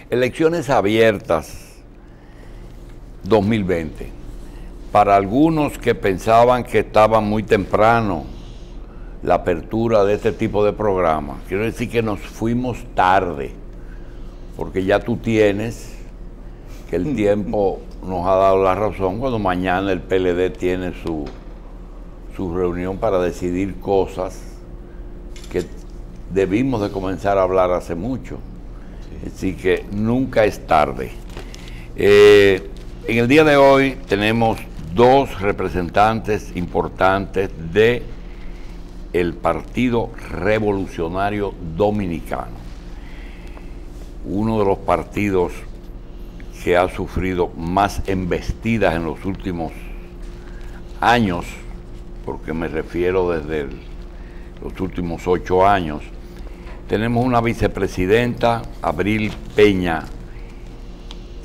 Elecciones abiertas 2020. Para algunos que pensaban que estaba muy temprano la apertura de este tipo de programas, quiero decir que nos fuimos tarde, porque ya tú tienes que el tiempo nos ha dado la razón cuando mañana el PLD tiene su reunión para decidir cosas que debimos de comenzar a hablar hace mucho. Así que nunca es tarde. En el día de hoy tenemos dos representantes importantes de el Partido Revolucionario Dominicano, uno de los partidos que ha sufrido más embestidas en los últimos años, porque me refiero desde los últimos 8 años. Tenemos una vicepresidenta, Abril Peña,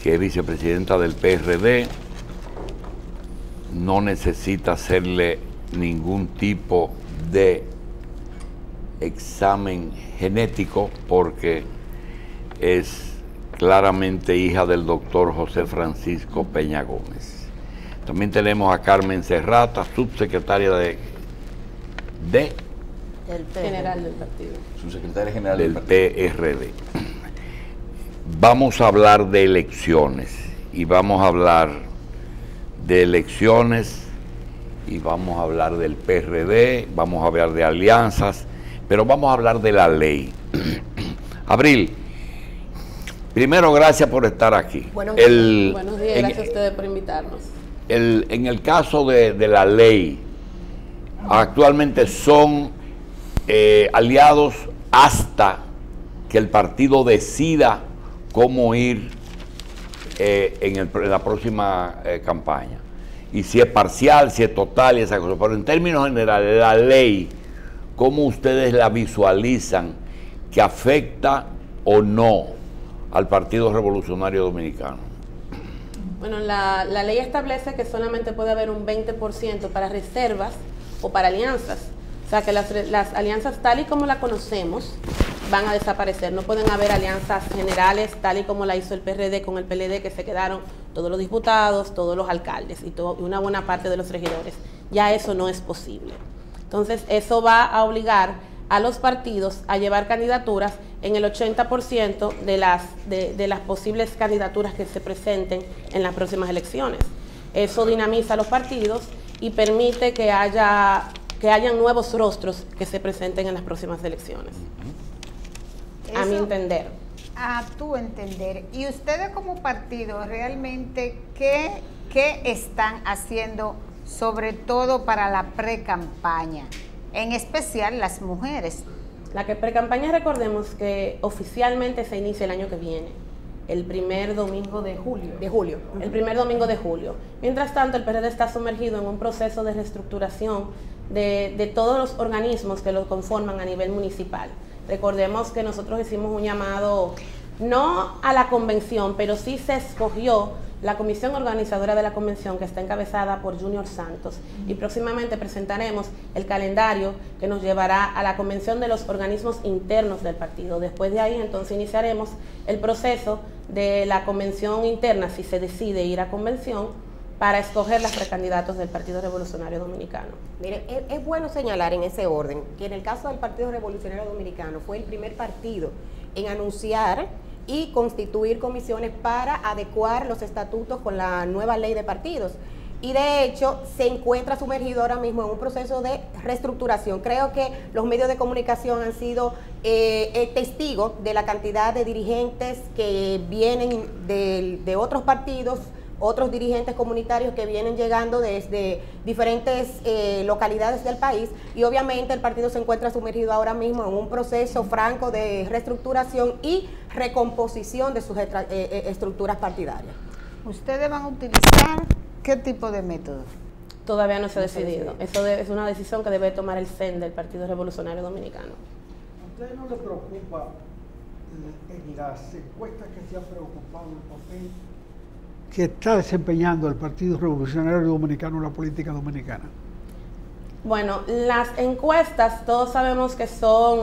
que es vicepresidenta del PRD, no necesita hacerle ningún tipo de examen genético porque es claramente hija del doctor José Francisco Peña Gómez. También tenemos a Carmen Serrata, subsecretaria del general del partido. Subsecretaria general del PRD. Vamos a hablar de elecciones y vamos a hablar de elecciones y vamos a hablar del PRD, vamos a hablar de alianzas, pero vamos a hablar de la ley. Abril, primero, gracias por estar aquí. Buenos días, gracias a ustedes por invitarnos. En el caso de la ley, actualmente son aliados hasta que el partido decida cómo ir en la próxima campaña. Y si es parcial, si es total y esa cosa. Pero en términos generales, la ley, ¿cómo ustedes la visualizan que afecta o no al Partido Revolucionario Dominicano? Bueno, la ley establece que solamente puede haber un 20% para reservas o para alianzas. O sea, que las alianzas tal y como la conocemos van a desaparecer. No pueden haber alianzas generales tal y como la hizo el PRD con el PLD, que se quedaron todos los diputados, todos los alcaldes y una buena parte de los regidores. Ya eso no es posible. Entonces, eso va a obligar a los partidos a llevar candidaturas en el 80% de las posibles candidaturas que se presenten en las próximas elecciones. Eso dinamiza a los partidos y permite que hayan nuevos rostros que se presenten en las próximas elecciones. A mi entender. A tu entender. Y ustedes como partido, realmente, ¿qué están haciendo, sobre todo para la pre-campaña? En especial las mujeres. La pre-campaña, recordemos que oficialmente se inicia el año que viene, el primer domingo de julio. El primer domingo de julio. Mientras tanto, el PRD está sumergido en un proceso de reestructuración de todos los organismos que lo conforman a nivel municipal. Recordemos que nosotros hicimos un llamado, no a la convención, pero sí se escogió la comisión organizadora de la convención, que está encabezada por Junior Santos, y próximamente presentaremos el calendario que nos llevará a la convención de los organismos internos del partido. Después de ahí, entonces, iniciaremos el proceso de la convención interna, si se decide ir a convención, para escoger los precandidatos del Partido Revolucionario Dominicano. Mire, es bueno señalar en ese orden que en el caso del Partido Revolucionario Dominicano fue el primer partido en anunciar y constituir comisiones para adecuar los estatutos con la nueva ley de partidos. Y de hecho se encuentra sumergido ahora mismo en un proceso de reestructuración. Creo que los medios de comunicación han sido testigos de la cantidad de dirigentes que vienen de otros partidos, otros dirigentes comunitarios que vienen llegando desde diferentes localidades del país, y obviamente el partido se encuentra sumergido ahora mismo en un proceso franco de reestructuración y recomposición de sus estructuras partidarias. ¿Ustedes van a utilizar qué tipo de método? Todavía no se ha decidido. Eso es una decisión que debe tomar el CEN del Partido Revolucionario Dominicano. ¿A ustedes no les preocupa en las encuestas que se han preocupado el papel que está desempeñando el Partido Revolucionario Dominicano en la política dominicana? Bueno, las encuestas todos sabemos que son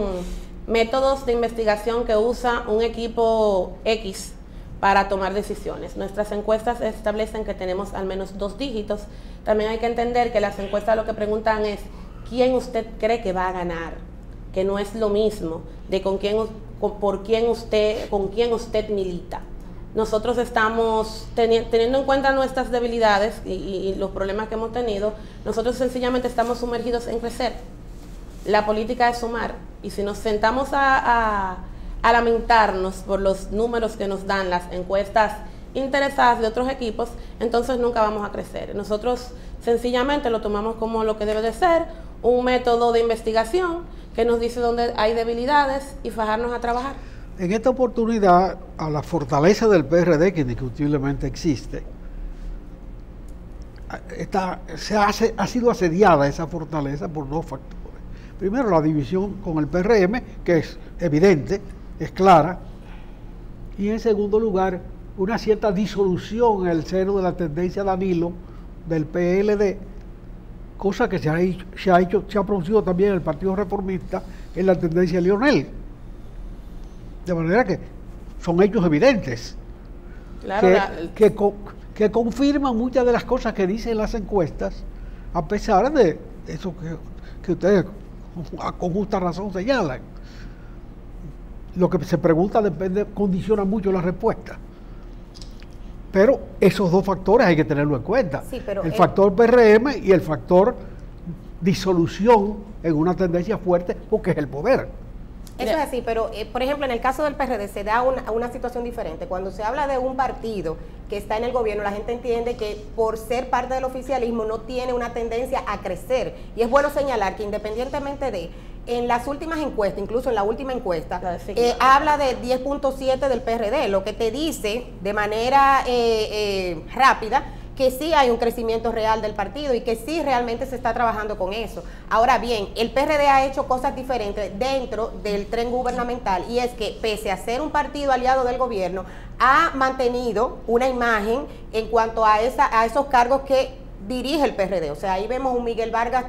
métodos de investigación que usa un equipo X para tomar decisiones. Nuestras encuestas establecen que tenemos al menos 2 dígitos. También hay que entender que las encuestas lo que preguntan es quién usted cree que va a ganar, que no es lo mismo de con quién usted milita. Nosotros estamos teniendo en cuenta nuestras debilidades y los problemas que hemos tenido. Nosotros sencillamente estamos sumergidos en crecer. La política es sumar, y si nos sentamos a lamentarnos por los números que nos dan las encuestas interesadas de otros equipos, entonces nunca vamos a crecer. Nosotros sencillamente lo tomamos como lo que debe de ser, un método de investigación que nos dice dónde hay debilidades y fajarnos a trabajar. En esta oportunidad, a la fortaleza del PRD, que indiscutiblemente existe, ha sido asediada esa fortaleza por 2 factores. Primero, la división con el PRM, que es evidente, es clara, y en segundo lugar, una cierta disolución en el seno de la tendencia Danilo del PLD, cosa que se ha producido también en el Partido Reformista en la tendencia Lionel. De manera que son hechos evidentes, Claro, que confirman muchas de las cosas que dicen las encuestas, a pesar de eso que ustedes con justa razón señalan. Lo que se pregunta condiciona mucho la respuesta. Pero esos 2 factores hay que tenerlo en cuenta. Sí, pero el factor PRM y el factor disolución en una tendencia fuerte, porque es el poder. Eso es así, pero por ejemplo en el caso del PRD se da una situación diferente. Cuando se habla de un partido que está en el gobierno, la gente entiende que por ser parte del oficialismo no tiene una tendencia a crecer. Y es bueno señalar que independientemente en las últimas encuestas, incluso en la última encuesta, habla de 10.7 del PRD, lo que te dice de manera rápida que sí hay un crecimiento real del partido y que sí realmente se está trabajando con eso. Ahora bien, el PRD ha hecho cosas diferentes dentro del tren gubernamental, y es que pese a ser un partido aliado del gobierno, ha mantenido una imagen en cuanto a esos cargos que dirige el PRD. O sea, ahí vemos un Miguel Vargas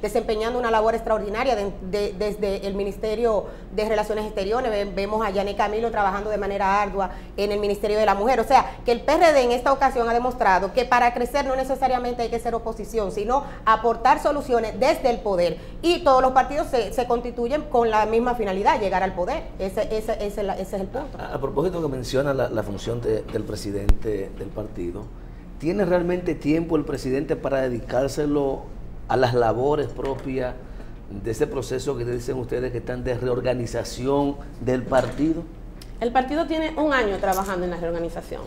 desempeñando una labor extraordinaria desde el Ministerio de Relaciones Exteriores. Vemos a Yané Camilo trabajando de manera ardua en el Ministerio de la Mujer. O sea, que el PRD en esta ocasión ha demostrado que para crecer no necesariamente hay que ser oposición, sino aportar soluciones desde el poder. Y todos los partidos se constituyen con la misma finalidad, llegar al poder. Ese es el punto. A propósito que menciona la función del presidente del partido, ¿tiene realmente tiempo el presidente para dedicárselo a las labores propias de ese proceso que dicen ustedes que están de reorganización del partido? El partido tiene 1 año trabajando en la reorganización.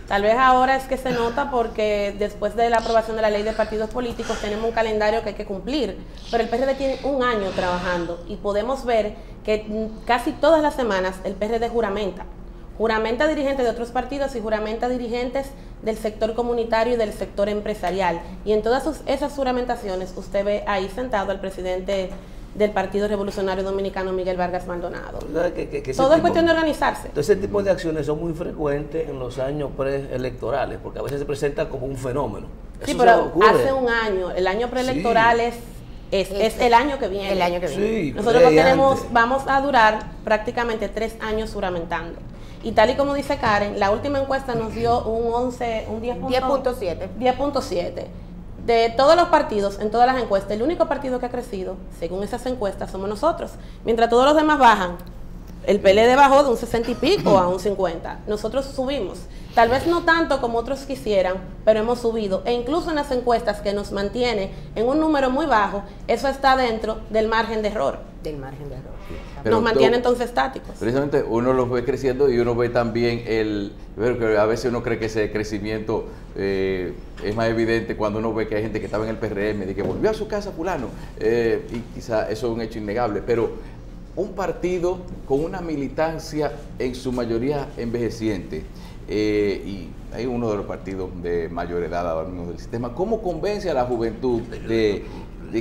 Tal vez ahora es que se nota porque después de la aprobación de la ley de partidos políticos tenemos un calendario que hay que cumplir, pero el PRD tiene 1 año trabajando y podemos ver que casi todas las semanas el PRD juramenta dirigentes de otros partidos y juramenta dirigentes del sector comunitario y del sector empresarial. Y en todas esas juramentaciones usted ve ahí sentado al presidente del Partido Revolucionario Dominicano, Miguel Vargas Maldonado. Todo es cuestión de organizarse. Entonces, ese tipo de acciones son muy frecuentes en los años preelectorales, porque a veces se presenta como un fenómeno. Sí, pero hace 1 año, el año preelectoral es el año que viene. El año que viene. Sí, nosotros no tenemos, vamos a durar prácticamente 3 años juramentando. Y tal y como dice Karen, la última encuesta nos dio un 10.7. 10.7. De todos los partidos, en todas las encuestas, el único partido que ha crecido, según esas encuestas, somos nosotros. Mientras todos los demás bajan, el PLD bajó de un 60 y pico a un 50. Nosotros subimos. Tal vez no tanto como otros quisieran, pero hemos subido. E incluso en las encuestas que nos mantiene en un número muy bajo, eso está dentro del margen de error. Pero nos mantiene entonces estáticos. Precisamente uno lo ve creciendo y uno ve también a veces uno cree que ese crecimiento es más evidente cuando uno ve que hay gente que estaba en el PRM, de que volvió a su casa fulano, y quizá eso es un hecho innegable, pero un partido con una militancia en su mayoría envejeciente, y hay uno de los partidos de mayor edad ahora mismo del sistema, ¿cómo convence a la juventud de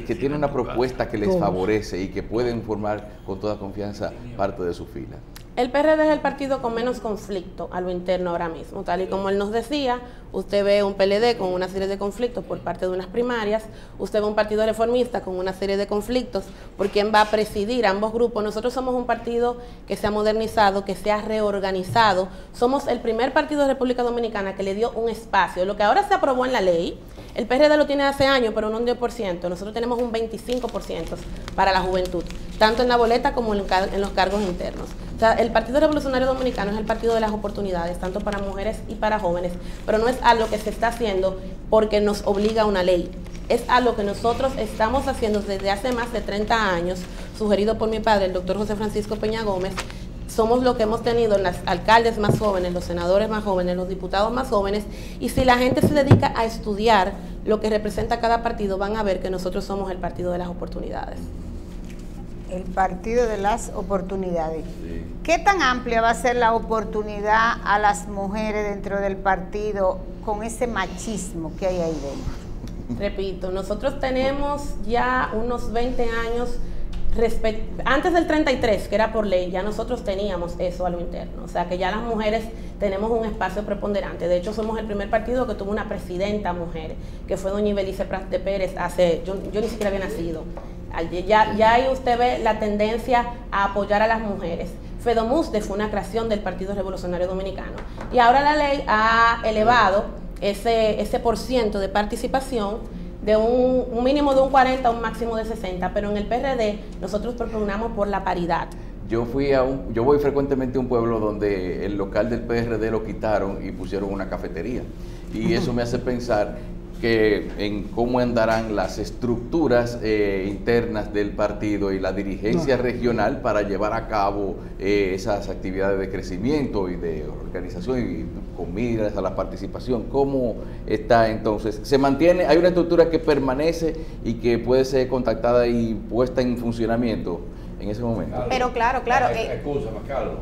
que tiene una propuesta que les favorece y que pueden formar con toda confianza parte de su fila? El PRD es el partido con menos conflicto a lo interno ahora mismo. Tal y como él nos decía, usted ve un PLD con una serie de conflictos por parte de unas primarias, usted ve un partido reformista con una serie de conflictos por quién va a presidir ambos grupos. Nosotros somos un partido que se ha modernizado, que se ha reorganizado. Somos el primer partido de República Dominicana que le dio un espacio. Lo que ahora se aprobó en la ley, el PRD lo tiene hace años, pero no un 10%. Nosotros tenemos un 25% para la juventud, tanto en la boleta como en los cargos internos. O sea, el Partido Revolucionario Dominicano es el partido de las oportunidades, tanto para mujeres y para jóvenes, pero no es algo que se está haciendo porque nos obliga una ley. Es algo que nosotros estamos haciendo desde hace más de 30 años, sugerido por mi padre, el doctor José Francisco Peña Gómez. Somos lo que hemos tenido los alcaldes más jóvenes, los senadores más jóvenes, los diputados más jóvenes, y si la gente se dedica a estudiar lo que representa cada partido, van a ver que nosotros somos el partido de las oportunidades. El partido de las oportunidades. Sí. ¿Qué tan amplia va a ser la oportunidad a las mujeres dentro del partido con ese machismo que hay ahí dentro? Repito, nosotros tenemos ya unos 20 años, antes del 33, que era por ley, ya nosotros teníamos eso a lo interno. O sea que ya las mujeres tenemos un espacio preponderante. De hecho, somos el primer partido que tuvo una presidenta mujer, que fue doña Ibelice Prat de Pérez, yo ni siquiera había nacido. Ya ahí usted ve la tendencia a apoyar a las mujeres. FEDOMUSDE fue una creación del Partido Revolucionario Dominicano. Y ahora la ley ha elevado ese % de participación de un mínimo de un 40 a un máximo de 60, pero en el PRD nosotros propugnamos por la paridad. Yo voy frecuentemente a un pueblo donde el local del PRD lo quitaron y pusieron una cafetería. Y eso me hace pensar que en cómo andarán las estructuras internas del partido y la dirigencia regional para llevar a cabo esas actividades de crecimiento y de organización y con miras a la participación. ¿Cómo está entonces? ¿Se mantiene? ¿Hay una estructura que permanece y que puede ser contactada y puesta en funcionamiento en ese momento? Carlos, Pero claro. Escúchame, Carlos.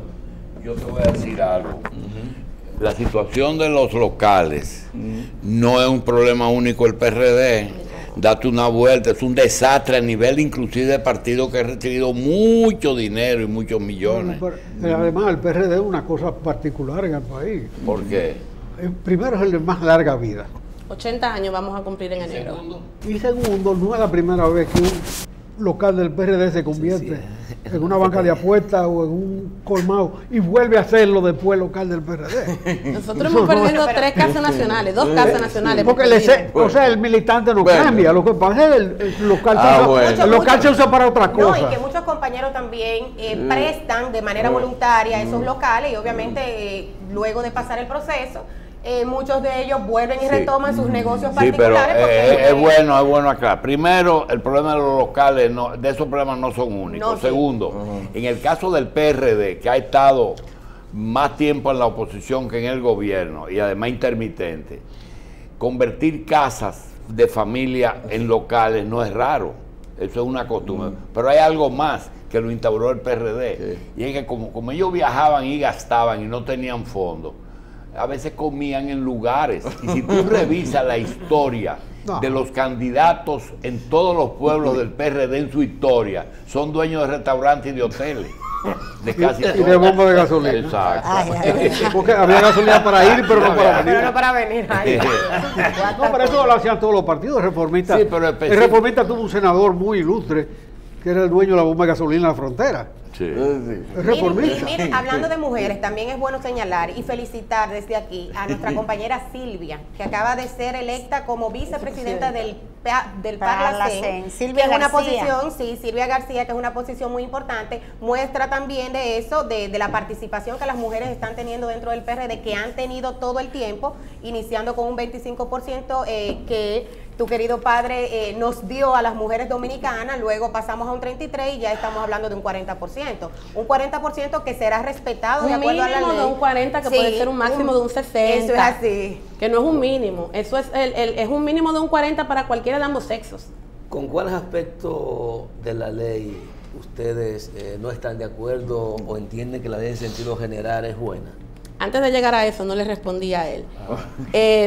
Yo te voy a decir algo. La situación de los locales no es un problema único del PRD. Date una vuelta, es un desastre a nivel inclusive de partido que ha recibido mucho dinero y muchos millones. Además, el PRD es una cosa particular en el país. ¿Por qué? Primero, es el de más larga vida. 80 años vamos a cumplir en enero. Y segundo, no es la primera vez que un local del PRD se convierte en una banca de apuestas o en un colmado y vuelve a hacerlo después local del PRD. Nosotros hemos perdido 3 casas nacionales, 2 casas nacionales. Porque el militante no cambia, lo que pasa es el local se usa para otra cosa. No, y que muchos compañeros también prestan de manera voluntaria esos locales y obviamente luego de pasar el proceso, muchos de ellos vuelven y retoman sus negocios particulares. Pero es bueno aclarar. Primero, el problema de los locales, de esos problemas no son únicos. No, Segundo, en el caso del PRD, que ha estado más tiempo en la oposición que en el gobierno y además intermitente, convertir casas de familia en locales no es raro. Eso es una costumbre. Pero hay algo más que lo instauró el PRD. Y es que como ellos viajaban y gastaban y no tenían fondos, a veces comían en lugares. Y si tú revisas la historia de los candidatos en todos los pueblos del PRD en su historia, son dueños de restaurantes y de hoteles. De casi y de bombas de gasolina. Exacto. Porque había gasolina para ir, pero no para venir. Pero no para venir. No, pero eso lo hacían todos los partidos reformistas. Sí, pero el reformista tuvo un senador muy ilustre, que era el dueño de la bomba de gasolina en la frontera. Sí. Es reformista. Miren, hablando de mujeres, también es bueno señalar y felicitar desde aquí a nuestra compañera Silvia, que acaba de ser electa como vicepresidenta del Parlacén, Silvia que es una García. posición, Silvia García, que es una posición muy importante, muestra también de eso, de la participación que las mujeres están teniendo dentro del PRD, que han tenido todo el tiempo, iniciando con un 25% que tu querido padre nos dio a las mujeres dominicanas, luego pasamos a un 33% y ya estamos hablando de un 40%. Un 40% que será respetado de acuerdo a la ley. Un mínimo de un 40% que puede ser un máximo de un 60%. Eso es así. Que no es un mínimo, eso es un mínimo de un 40% para cualquiera de ambos sexos. ¿Con cuáles aspectos de la ley ustedes no están de acuerdo o entienden que la ley en sentido general es buena? Antes de llegar a eso, no le respondí a él.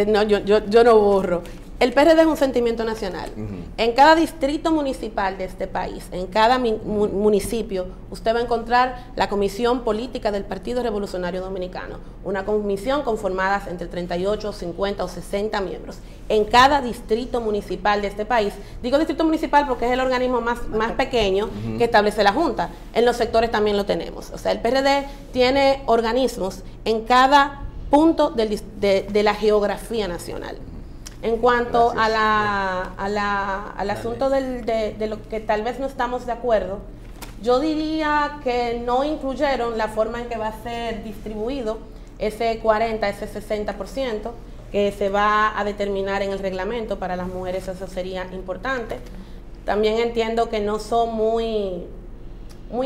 No, yo no borro. El PRD es un sentimiento nacional. En cada distrito municipal de este país, en cada municipio, usted va a encontrar la Comisión Política del Partido Revolucionario Dominicano. Una comisión conformada entre 38, 50 o 60 miembros. En cada distrito municipal de este país. Digo distrito municipal porque es el organismo más pequeño que establece la Junta. En los sectores también lo tenemos. O sea, el PRD tiene organismos en cada punto de la geografía nacional. En cuanto al asunto de lo que tal vez no estamos de acuerdo, yo diría que no incluyeron la forma en que va a ser distribuido ese 40, ese 60% que se va a determinar en el reglamento. Para las mujeres eso sería importante. También entiendo que no son muy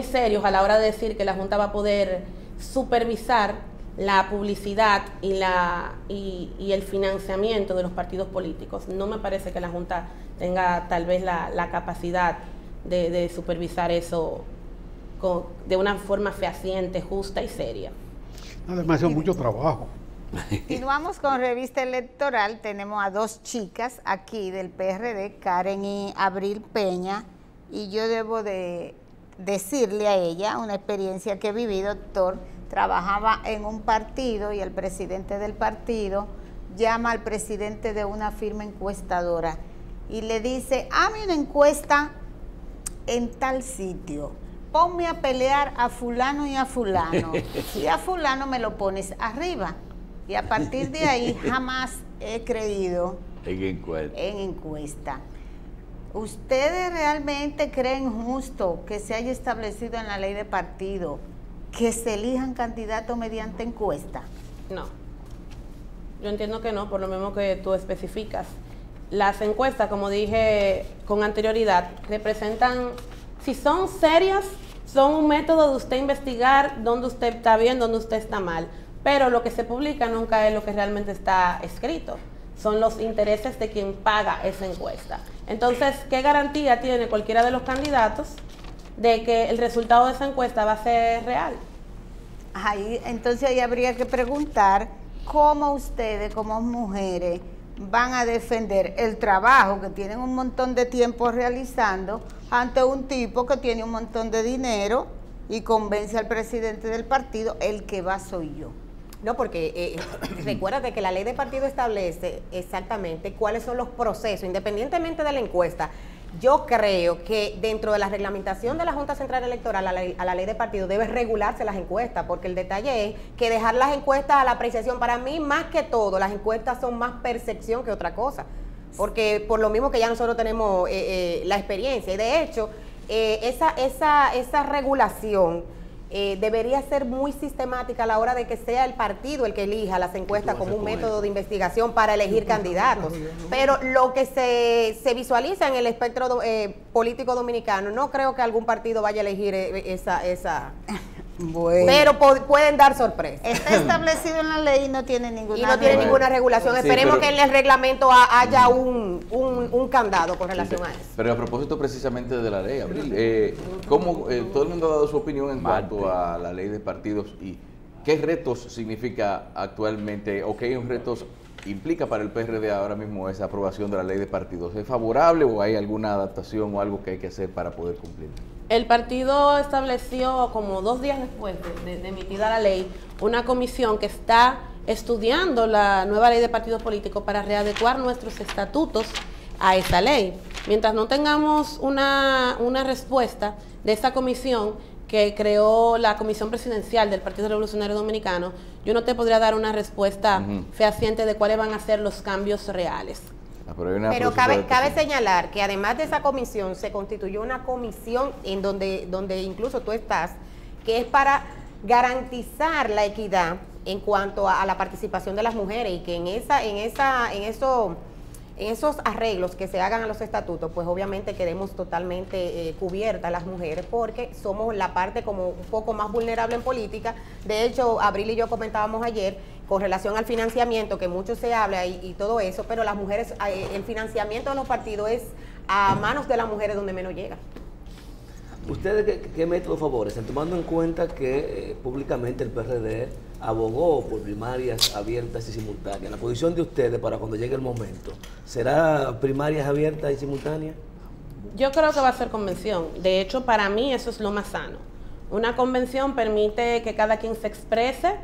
serios a la hora de decir que la Junta va a poder supervisar la publicidad y el financiamiento de los partidos políticos. No me parece que la Junta tenga tal vez la capacidad de supervisar eso de una forma fehaciente, justa y seria. Además, es mucho trabajo. Continuamos con Revista Electoral. Tenemos a dos chicas aquí del PRD, Karen y Abril Peña, y yo debo de decirle a ella una experiencia que viví, doctor. Trabajaba en un partido y el presidente del partido llama al presidente de una firma encuestadora y le dice: hazme una encuesta en tal sitio, ponme a pelear a fulano y a fulano, y a fulano me lo pones arriba. Y a partir de ahí jamás he creído en encuesta. ¿Ustedes realmente creen justo que se haya establecido en la ley de partido que se elijan candidatos mediante encuesta? No. Yo entiendo que no, por lo mismo que tú especificas. Las encuestas, como dije con anterioridad, representan, si son serias, son un método de usted investigar dónde usted está bien, dónde usted está mal. Pero lo que se publica nunca es lo que realmente está escrito. Son los intereses de quien paga esa encuesta. Entonces, ¿qué garantía tiene cualquiera de los candidatos de que el resultado de esa encuesta va a ser real? Entonces ahí habría que preguntar cómo ustedes, como mujeres, van a defender el trabajo que tienen un montón de tiempo realizando ante un tipo que tiene un montón de dinero y convence al presidente del partido: el que va soy yo. No, porque recuérdate que la ley de partido establece exactamente cuáles son los procesos, independientemente de la encuesta. Yo creo que dentro de la reglamentación de la Junta Central Electoral a la ley de partido debe regularse las encuestas, porque el detalle es que dejar las encuestas a la apreciación. Para mí, más que todo, las encuestas son más percepción que otra cosa, porque por lo mismo que ya nosotros tenemos la experiencia, y de hecho esa regulación debería ser muy sistemática a la hora de que sea el partido el que elija las encuestas como un método de investigación para elegir candidatos. Pero lo que se visualiza en el espectro político dominicano, no creo que algún partido vaya a elegir esa. Bueno. Pero pueden dar sorpresa. Está establecido en la ley y no tiene ninguna regulación. Sí, Esperemos que en el reglamento haya un candado con relación a eso. Pero a propósito precisamente de la ley, Abril, ¿cómo todo el mundo ha dado su opinión en cuanto a la ley de partidos y qué retos significa actualmente o qué retos implica para el PRD ahora mismo esa aprobación de la ley de partidos? ¿Es favorable o hay alguna adaptación o algo que hay que hacer para poder cumplir? El partido estableció, como 2 días después de emitida la ley, una comisión que está estudiando la nueva ley de partidos políticos para readecuar nuestros estatutos a esa ley. Mientras no tengamos una respuesta de esa comisión que creó la Comisión Presidencial del Partido Revolucionario Dominicano, yo no te podría dar una respuesta fehaciente de cuáles van a ser los cambios reales. Pero cabe señalar que además de esa comisión, se constituyó una comisión en donde incluso tú estás, que es para garantizar la equidad en cuanto a la participación de las mujeres, y que en esos arreglos que se hagan a los estatutos, pues obviamente quedemos totalmente cubiertas las mujeres, porque somos la parte como un poco más vulnerable en política. De hecho, Abril y yo comentábamos ayer con relación al financiamiento, que mucho se habla y todo eso, pero las mujeres, el financiamiento de los partidos es a manos de las mujeres donde menos llega. ¿Ustedes qué método favorecen? Tomando en cuenta que públicamente el PRD abogó por primarias abiertas y simultáneas. La posición de ustedes para cuando llegue el momento, ¿será primarias abiertas y simultáneas? Yo creo que va a ser convención. De hecho, para mí eso es lo más sano. Una convención permite que cada quien se exprese,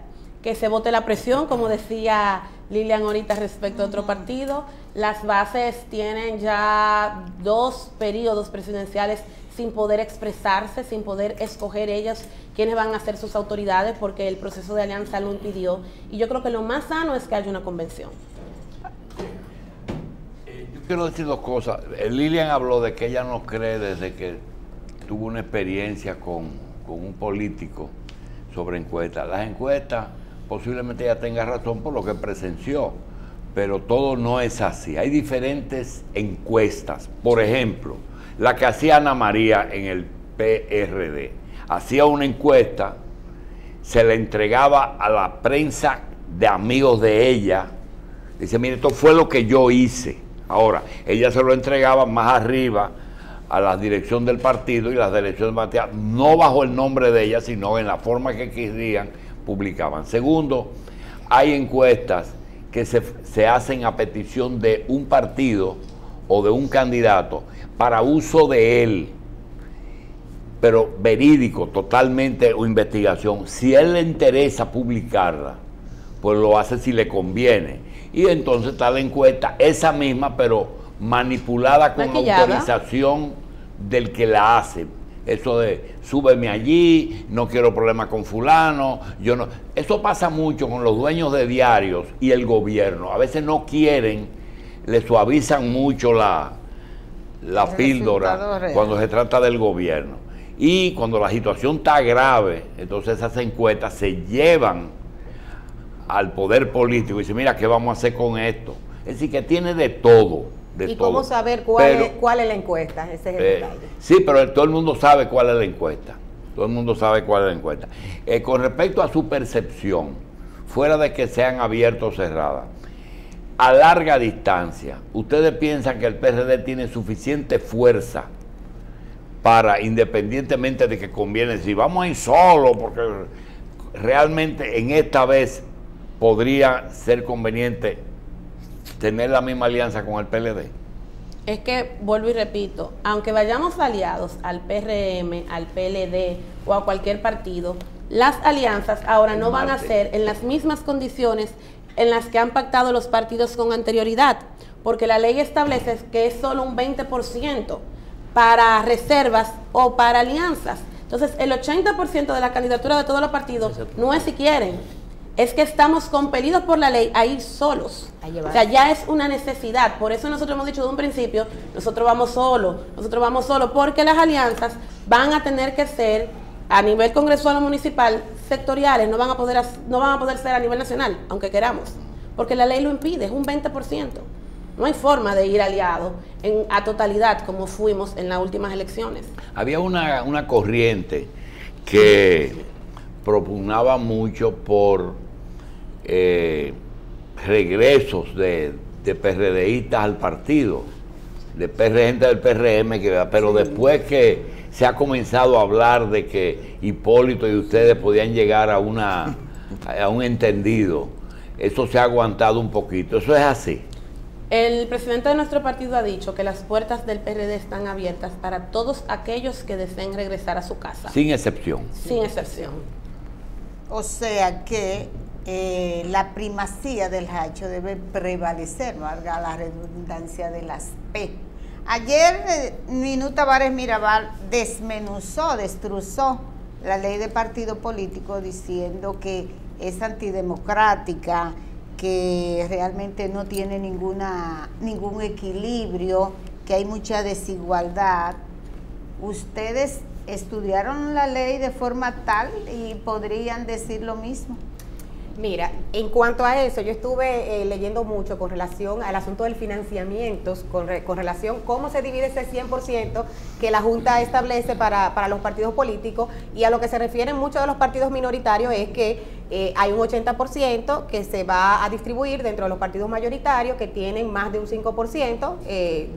que se vote la presión, como decía Lilian ahorita respecto a otro partido. Las bases tienen ya 2 periodos presidenciales sin poder expresarse, sin poder escoger ellas quiénes van a ser sus autoridades, porque el proceso de alianza lo impidió. Y yo creo que lo más sano es que haya una convención. Yo quiero decir 2 cosas. Lilian habló de que ella no cree desde que tuvo una experiencia con un político sobre encuestas. Las encuestas, posiblemente ella tenga razón por lo que presenció, pero todo no es así. Hay diferentes encuestas. Por ejemplo, la que hacía Ana María en el PRD. Hacía una encuesta, se le entregaba a la prensa de amigos de ella. Dice, mire, esto fue lo que yo hice. Ahora, ella se lo entregaba más arriba a la dirección del partido, y las direcciones del partido, no bajo el nombre de ella, sino en la forma que querían, publicaban. Segundo, hay encuestas que se hacen a petición de un partido o de un candidato para uso de él, pero verídico, totalmente, o investigación. Si a él le interesa publicarla, pues lo hace si le conviene. Y entonces está la encuesta, esa misma, pero manipulada con autorización del que la hace. Eso de, súbeme allí, no quiero problemas con fulano, yo no. Eso pasa mucho con los dueños de diarios y el gobierno. A veces no quieren, le suavizan mucho la píldora cuando se trata del gobierno. Y cuando la situación está grave, entonces esas encuestas se llevan al poder político y dicen, mira, ¿qué vamos a hacer con esto? Es decir, que tiene de todo. ¿Y cómo saber cuál es la encuesta? Ese es el detalle. Sí, pero todo el mundo sabe cuál es la encuesta. Todo el mundo sabe cuál es la encuesta. Con respecto a su percepción, fuera de que sean abiertas o cerradas, a larga distancia, ¿ustedes piensan que el PRD tiene suficiente fuerza para, independientemente de que conviene, si vamos a ir solo, porque realmente en esta vez podría ser conveniente tener la misma alianza con el PLD? Es que, vuelvo y repito, aunque vayamos aliados al PRM, al PLD o a cualquier partido, las alianzas ahora no van a ser en las mismas condiciones en las que han pactado los partidos con anterioridad, porque la ley establece que es solo un 20% para reservas o para alianzas. Entonces, el 80% de la candidatura de todos los partidos no es si quieren, es que estamos compelidos por la ley a ir solos. O sea, ya es una necesidad. Por eso nosotros hemos dicho de un principio, nosotros vamos solos, porque las alianzas van a tener que ser a nivel congresual o municipal, sectoriales, no van a poder ser a nivel nacional, aunque queramos, porque la ley lo impide, es un 20%. No hay forma de ir aliado a totalidad como fuimos en las últimas elecciones. Había una corriente que propugnaba mucho por regresos de PRDistas al partido, de gente del PRM, pero después que se ha comenzado a hablar de que Hipólito y ustedes podían llegar a un entendido, eso se ha aguantado un poquito. ¿Eso es así? El presidente de nuestro partido ha dicho que las puertas del PRD están abiertas para todos aquellos que deseen regresar a su casa. Sin excepción. Sin excepción. O sea que la primacía del hacho debe prevalecer, valga la redundancia de las P. Ayer Ninú Tavares Mirabal destruzó la ley de partido político diciendo que es antidemocrática, que realmente no tiene ningún equilibrio, que hay mucha desigualdad. ¿Ustedes estudiaron la ley de forma tal y podrían decir lo mismo? Mira, en cuanto a eso, yo estuve leyendo mucho con relación al asunto del financiamiento, con relación a cómo se divide ese 100% que la Junta establece para los partidos políticos, y a lo que se refieren muchos de los partidos minoritarios es que hay un 80% que se va a distribuir dentro de los partidos mayoritarios que tienen más de un 5%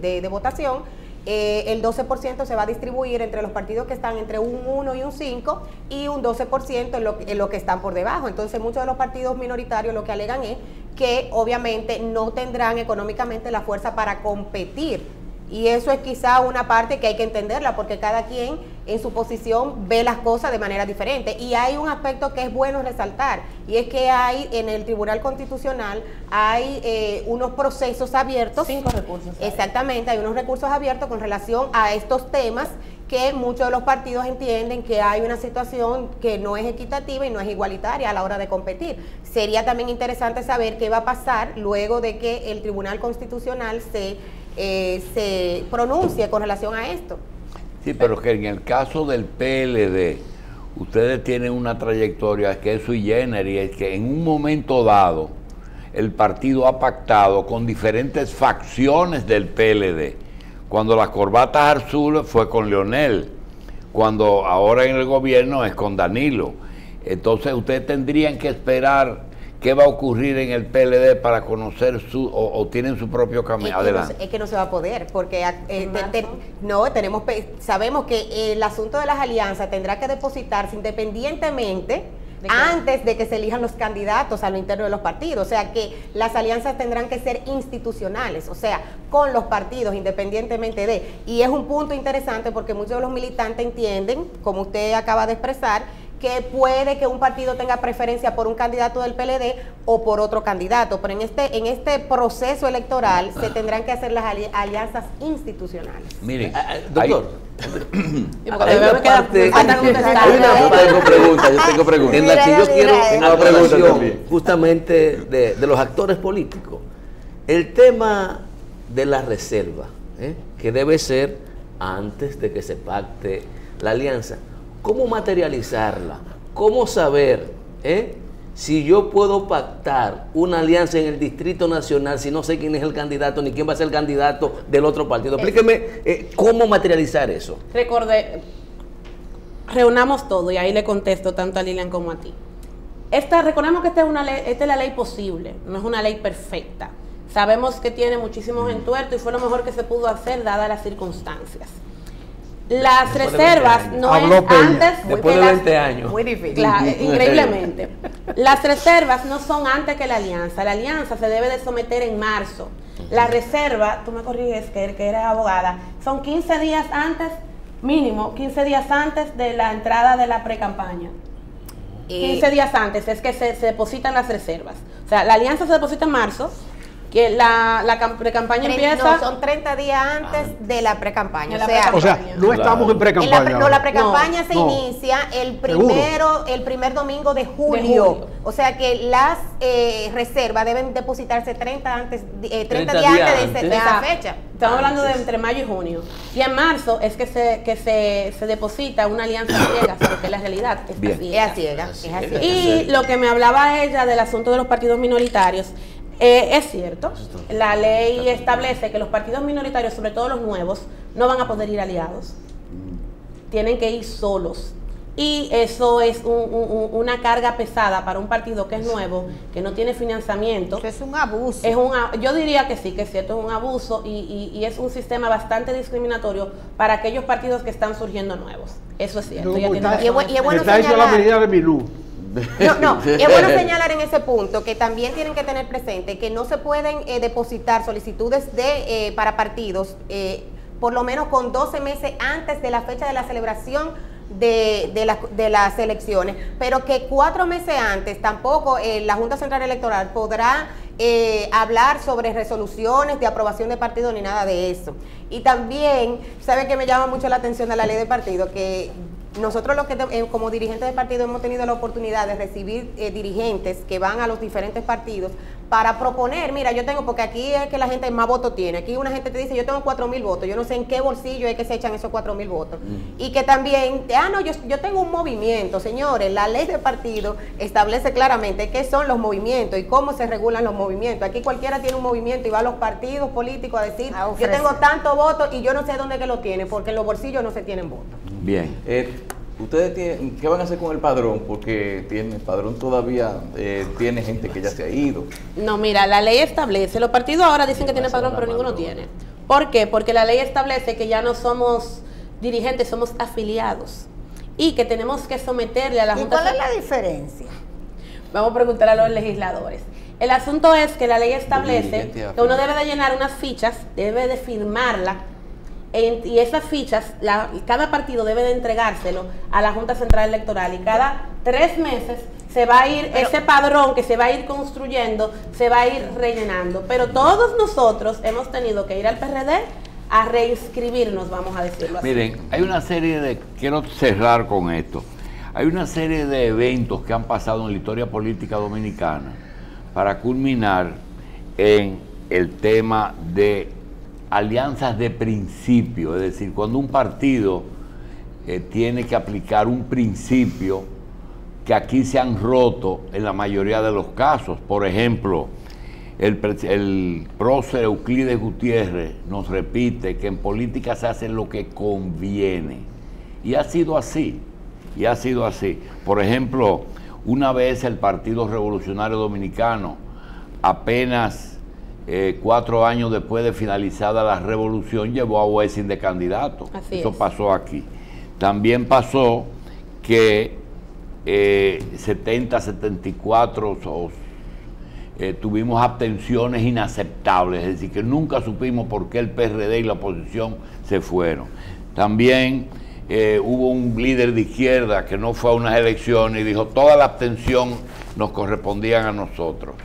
de votación, el 12% se va a distribuir entre los partidos que están entre un 1 y un 5 y un 12% en lo que están por debajo. Entonces muchos de los partidos minoritarios lo que alegan es que obviamente no tendrán económicamente la fuerza para competir. Y eso es quizá una parte que hay que entenderla, porque cada quien en su posición ve las cosas de manera diferente. Y hay un aspecto que es bueno resaltar, y es que hay en el Tribunal Constitucional hay unos procesos abiertos. 5 recursos. Exactamente, hay unos recursos abiertos con relación a estos temas que muchos de los partidos entienden que hay una situación que no es equitativa y no es igualitaria a la hora de competir. Sería también interesante saber qué va a pasar luego de que el Tribunal Constitucional se pronuncie con relación a esto. Sí, pero que en el caso del PLD, ustedes tienen una trayectoria que es sui generis, es que en un momento dado el partido ha pactado con diferentes facciones del PLD. Cuando la corbata azul fue con Leonel, cuando ahora en el gobierno es con Danilo. Entonces ustedes tendrían que esperar qué va a ocurrir en el PLD para conocer o tienen su propio camino. Adelante. Es que no se va a poder, porque sabemos que el asunto de las alianzas tendrá que depositarse independientemente antes de que se elijan los candidatos a lo interno de los partidos. O sea que las alianzas tendrán que ser institucionales, o sea, con los partidos independientemente de. Y es un punto interesante porque muchos de los militantes entienden, como usted acaba de expresar, que puede que un partido tenga preferencia por un candidato del PLD o por otro candidato, pero en este proceso electoral se tendrán que hacer las alianzas institucionales. Mire, doctor, Yo tengo preguntas. En la que yo quiero Tengo preguntas también. justamente de los actores políticos. El tema de la reserva, que debe ser antes de que se pacte la alianza. ¿Cómo materializarla? ¿Cómo saber si yo puedo pactar una alianza en el Distrito Nacional si no sé quién es el candidato ni quién va a ser el candidato del otro partido? Explíqueme cómo materializar eso. Reunamos todo y ahí le contesto tanto a Lilian como a ti. Recordemos que esta es la ley posible, no es una ley perfecta. Sabemos que tiene muchísimos entuertos y fue lo mejor que se pudo hacer dadas las circunstancias. Las reservas no es antes después de 20 años. Muy difícil. Claro, increíblemente. Las reservas no son antes que la alianza. La alianza se debe de someter en marzo. La reserva, tú me corriges que eres abogada, son 15 días antes, mínimo 15 días antes de la entrada de la pre-campaña. 15 días antes es que se depositan las reservas. O sea, la alianza se deposita en marzo, que la pre-campaña empieza... No, son 30 días antes de la pre-campaña. O sea, no estamos en pre-campaña. La pre-campaña se inicia el primer domingo de julio. O sea que las reservas deben depositarse 30 días antes de esa fecha. Estamos hablando de entre mayo y junio. Y en marzo es que se deposita una alianza ciega, porque la realidad es ciega. Y lo que me hablaba ella del asunto de los partidos minoritarios, es cierto, la ley establece que los partidos minoritarios, sobre todo los nuevos, no van a poder ir aliados, tienen que ir solos. Y eso es una carga pesada para un partido que es nuevo, que no tiene financiamiento. Eso es un abuso. Yo diría que sí, que es cierto, es un abuso y es un sistema bastante discriminatorio para aquellos partidos que están surgiendo nuevos. Eso es cierto. Y es bueno señalar la medida de Milú. No, es bueno señalar en ese punto que también tienen que tener presente que no se pueden depositar solicitudes para partidos por lo menos con 12 meses antes de la fecha de la celebración de las elecciones, pero que 4 meses antes tampoco la Junta Central Electoral podrá hablar sobre resoluciones de aprobación de partido ni nada de eso. Y también, ¿sabe que me llama mucho la atención de la ley de partido? Que nosotros los que como dirigentes de partido hemos tenido la oportunidad de recibir dirigentes que van a los diferentes partidos para proponer, mira, yo tengo, porque aquí es que la gente más votos tiene, aquí una gente te dice, yo tengo 4,000 votos, yo no sé en qué bolsillo es que se echan esos 4,000 votos. Y que también, yo tengo un movimiento, señores, la ley de partido establece claramente qué son los movimientos y cómo se regulan los movimientos. Aquí cualquiera tiene un movimiento y va a los partidos políticos a decir, yo tengo tantos votos y yo no sé dónde que lo tiene, porque en los bolsillos no se tienen votos. Bien. ¿Ustedes qué van a hacer con el padrón? Porque el padrón todavía tiene gente que ya se ha ido. No, mira, la ley establece, los partidos ahora dicen que tienen padrón, pero ninguno tiene. ¿Por qué? Porque la ley establece que ya no somos dirigentes, somos afiliados y que tenemos que someterle a la ¿Y Junta. cuál es la diferencia? Vamos a preguntar a los legisladores. El asunto es que la ley establece que uno debe de llenar unas fichas, debe de firmarla, y esas fichas, cada partido debe de entregárselo a la Junta Central Electoral, y cada 3 meses se va a ir ese padrón que se va a ir construyendo, se va a ir rellenando. Pero todos nosotros hemos tenido que ir al PRD a reinscribirnos, vamos a decirlo así. Miren, hay una serie de, quiero cerrar con esto, hay una serie de eventos que han pasado en la historia política dominicana para culminar en el tema de alianzas de principio, es decir, cuando un partido tiene que aplicar un principio que aquí se han roto en la mayoría de los casos. Por ejemplo, el prócer Euclides Gutiérrez nos repite que en política se hace lo que conviene, y ha sido así, Por ejemplo, una vez el Partido Revolucionario Dominicano, apenas 4 años después de finalizada la revolución, llevó a Wessing de candidato. Eso pasó aquí. También pasó que 70, 74 tuvimos abstenciones inaceptables, es decir, que nunca supimos por qué el PRD y la oposición se fueron. También hubo un líder de izquierda que no fue a unas elecciones y dijo toda la abstención nos correspondían a nosotros.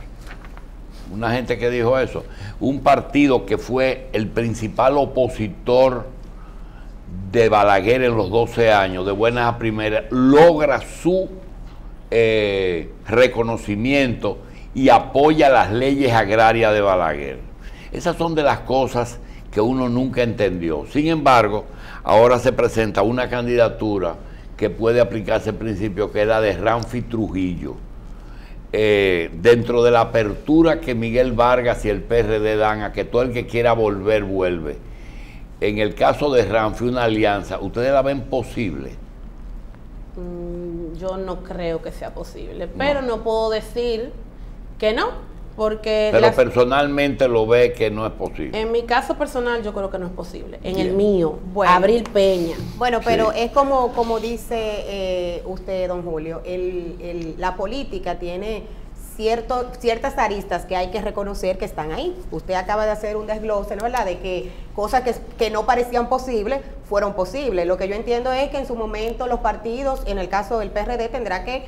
Una gente que dijo eso. Un partido que fue el principal opositor de Balaguer en los 12 años, de buenas a primeras, logra su reconocimiento y apoya las leyes agrarias de Balaguer. Esas son de las cosas que uno nunca entendió. Sin embargo, ahora se presenta una candidatura que puede aplicarse el principio, que era de Ramfi Trujillo. Dentro de la apertura que Miguel Vargas y el PRD dan a que todo el que quiera volver, vuelve. En el caso de Ramfi, una alianza, ¿ustedes la ven posible? Yo no creo que sea posible, pero no puedo decir que no, porque... Pero personalmente lo ve que no es posible. En mi caso personal yo creo que no es posible. En el mío, Abril Peña. Bueno, pero es como dice usted, don Julio, la política tiene ciertas aristas que hay que reconocer que están ahí. Usted acaba de hacer un desglose, ¿no? ¿Verdad? De que cosas que no parecían posibles fueron posibles. Lo que yo entiendo es que en su momento los partidos, en el caso del PRD, tendrá que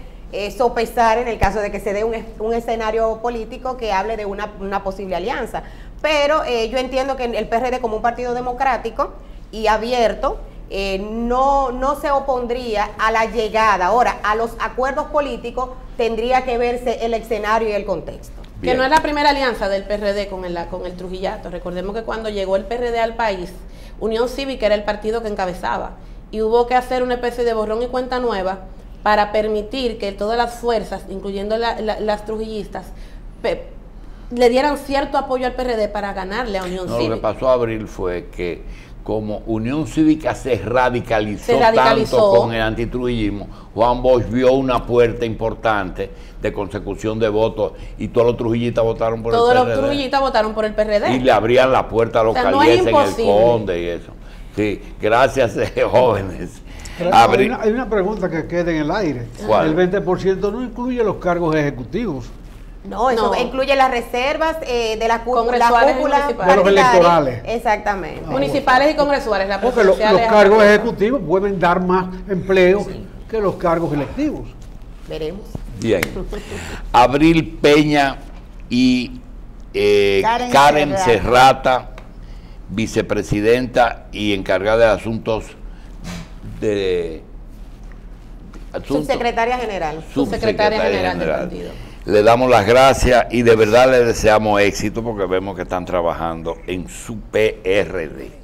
sopesar en el caso de que se dé un escenario político que hable de una posible alianza. Pero yo entiendo que el PRD, como un partido democrático y abierto, no se opondría a la llegada. Ahora, a los acuerdos políticos tendría que verse el escenario y el contexto. Bien. Que no es la primera alianza del PRD con el Trujillato. Recordemos que cuando llegó el PRD al país, Unión Cívica era el partido que encabezaba, y hubo que hacer una especie de borrón y cuenta nueva para permitir que todas las fuerzas, incluyendo las trujillistas, le dieran cierto apoyo al PRD para ganarle a Unión Cívica. Lo que pasó a Abril fue que como Unión Cívica se radicalizó tanto con el antitrujillismo, Juan Bosch vio una puerta importante de consecución de votos y todos los trujillistas votaron por el PRD. Todos los trujillistas votaron por el PRD. Y le abrían la puerta a los calientes en el Conde y eso. Sí, gracias, jóvenes. Hay una pregunta que queda en el aire. ¿Cuál? El 20% no incluye los cargos ejecutivos. No, eso incluye las reservas de la cúpula de los electorales. Exactamente. Municipales y congresuales. Porque los cargos ejecutivos pueden dar más empleo que los cargos electivos. Veremos. Bien. Abril Peña y Karen Serrata, vicepresidenta y encargada de asuntos subsecretaria general. Subsecretaria general del partido. Le damos las gracias y de verdad le deseamos éxito porque vemos que están trabajando en su PRD.